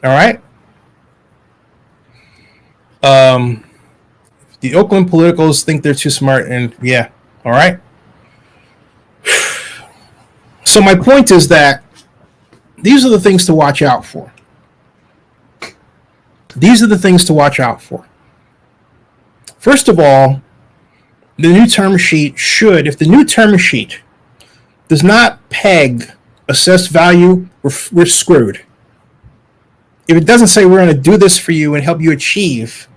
All right. The Oakland politicals think they're too smart, and yeah, all right. So my point is that these are the things to watch out for. These are the things to watch out for. First of all, the new term sheet should, if the new term sheet does not peg assessed value, we're screwed. If it doesn't say we're going to do this for you and help you achieve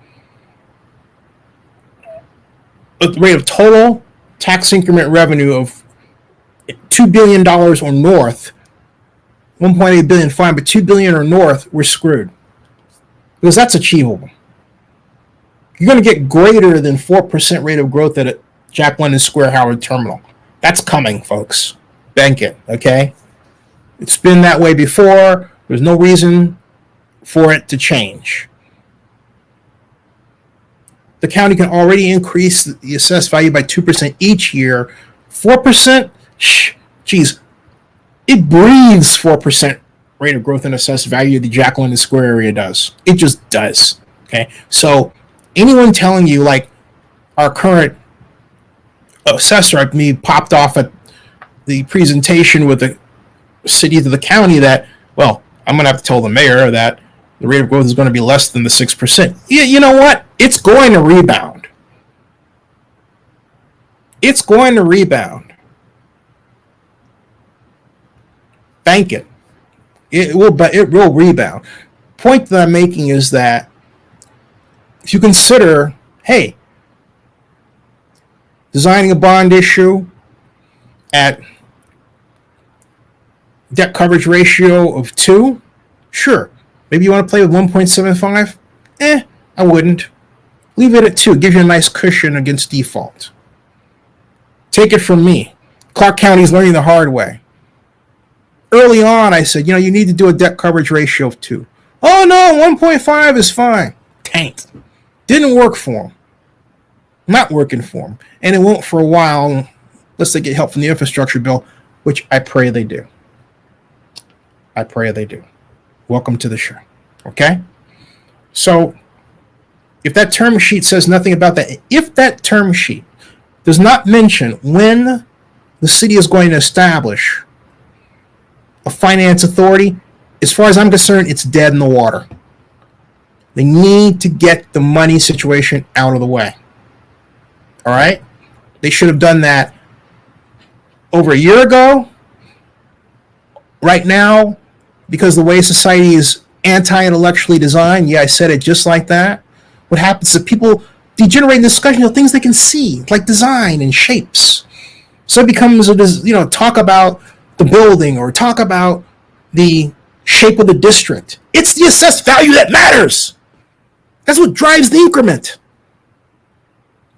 a rate of total tax increment revenue of $2 billion or north, 1.8 billion fine, but 2 billion or north, we're screwed. Because that's achievable. You're going to get greater than 4% rate of growth at Jack London Square Howard Terminal. That's coming, folks. Bank it, okay? It's been that way before. There's no reason for it to change. The county can already increase the assessed value by 2% each year. 4%? Geez, it breathes 4% rate of growth in assessed value the Jack London Square area does. It just does. Okay, so anyone telling you, like our current assessor, like me, popped off at the presentation with the city to the county that, well, I'm going to have to tell the mayor that the rate of growth is going to be less than the 6%. You know what? It's going to rebound. It's going to rebound. Bank it. It will rebound. Point that I'm making is that if you consider, hey, designing a bond issue at debt coverage ratio of 2, sure. Maybe you want to play with 1.75? I wouldn't. Leave it at 2. Give you a nice cushion against default. Take it from me. Clark County's learning the hard way. Early on, I said, you need to do a debt coverage ratio of 2. Oh, no, 1.5 is fine. Tanked. Didn't work for them. Not working for them. And it won't for a while unless they get help from the infrastructure bill, which I pray they do. I pray they do. Welcome to the show. Okay? So, if that term sheet says nothing about that, if that term sheet does not mention when the city is going to establish a finance authority, as far as I'm concerned, it's dead in the water. They need to get the money situation out of the way. All right? They should have done that over a year ago. Right now, because the way society is anti-intellectually designed, yeah, I said it just like that. What happens is people degenerate in discussion of things they can see, like design and shapes. So it becomes, talk about the building or talk about the shape of the district. It's the assessed value that matters. That's what drives the increment.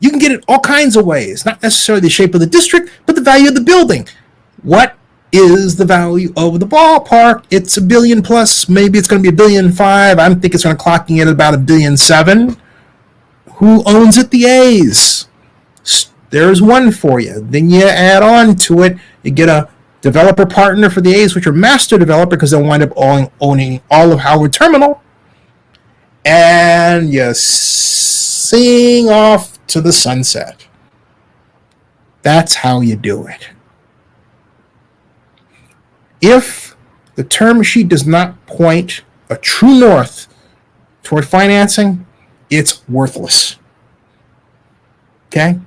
You can get it all kinds of ways, not necessarily the shape of the district, but the value of the building. What is the value of the ballpark? It's $1 billion plus. Maybe it's going to be $1.5 billion. I think it's going to clocking in at about $1.7 billion. Who owns it? The A's. There's one for you. Then you add on to it. You get a developer partner for the A's, which are master developer because they'll wind up owning all of Howard Terminal. And you sing off to the sunset. That's how you do it. If the term sheet does not point a true north toward financing, it's worthless. Okay?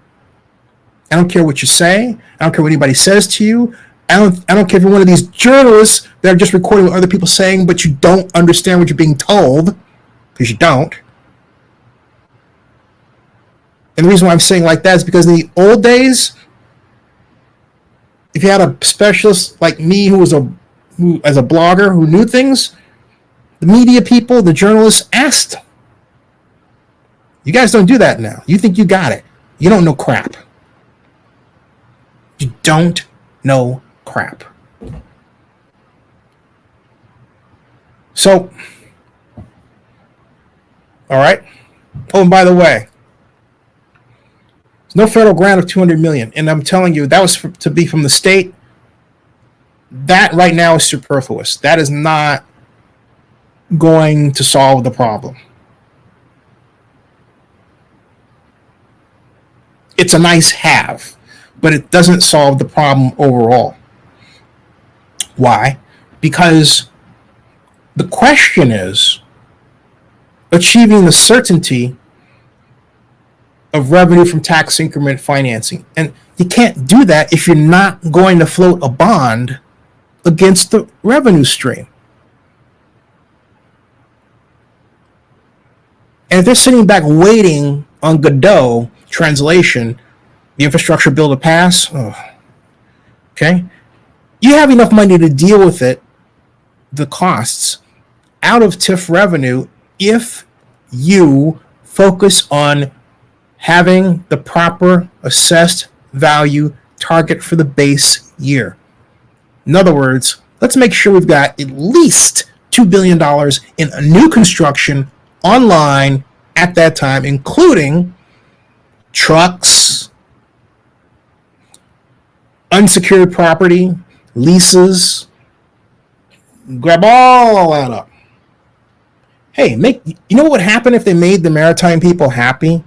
I don't care what you say. I don't care what anybody says to you. I don't care if you're one of these journalists that are just recording what other people saying, but you don't understand what you're being told, because you don't. And the reason why I'm saying like that is because in the old days, if you had a specialist like me who as a blogger who knew things, the media people, the journalists asked. You guys don't do that now. You think you got it. You don't know crap. You don't know crap. So, all right. Oh, and by the way, there's no federal grant of $200 million, and I'm telling you that was to be from the state. That right now is superfluous. That is not going to solve the problem. It's a nice have, but it doesn't solve the problem overall. Why? Because the question is achieving the certainty of revenue from tax increment financing. And you can't do that if you're not going to float a bond against the revenue stream. And if they're sitting back waiting on Godot translation, the infrastructure bill to pass, okay, you have enough money to deal with it, the costs, out of TIF revenue if you focus on having the proper assessed value target for the base year. In other words, let's make sure we've got at least $2 billion in new construction online at that time, including trucks, unsecured property, leases. Grab all that up. Hey, you know what would happen if they made the maritime people happy?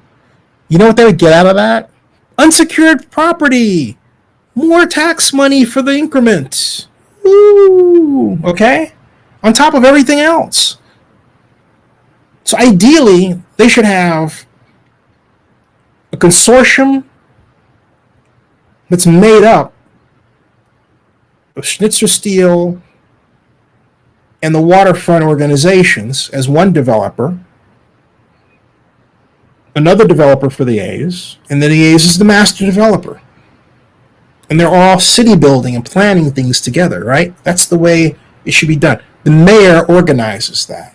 You know what they would get out of that? Unsecured property, more tax money for the increment. Ooh, okay? On top of everything else. So ideally, they should have a consortium that's made up of Schnitzer Steel and the waterfront organizations as one developer, another developer for the A's, and then the A's is the master developer. And they're all city building and planning things together, right? That's the way it should be done. The mayor organizes that.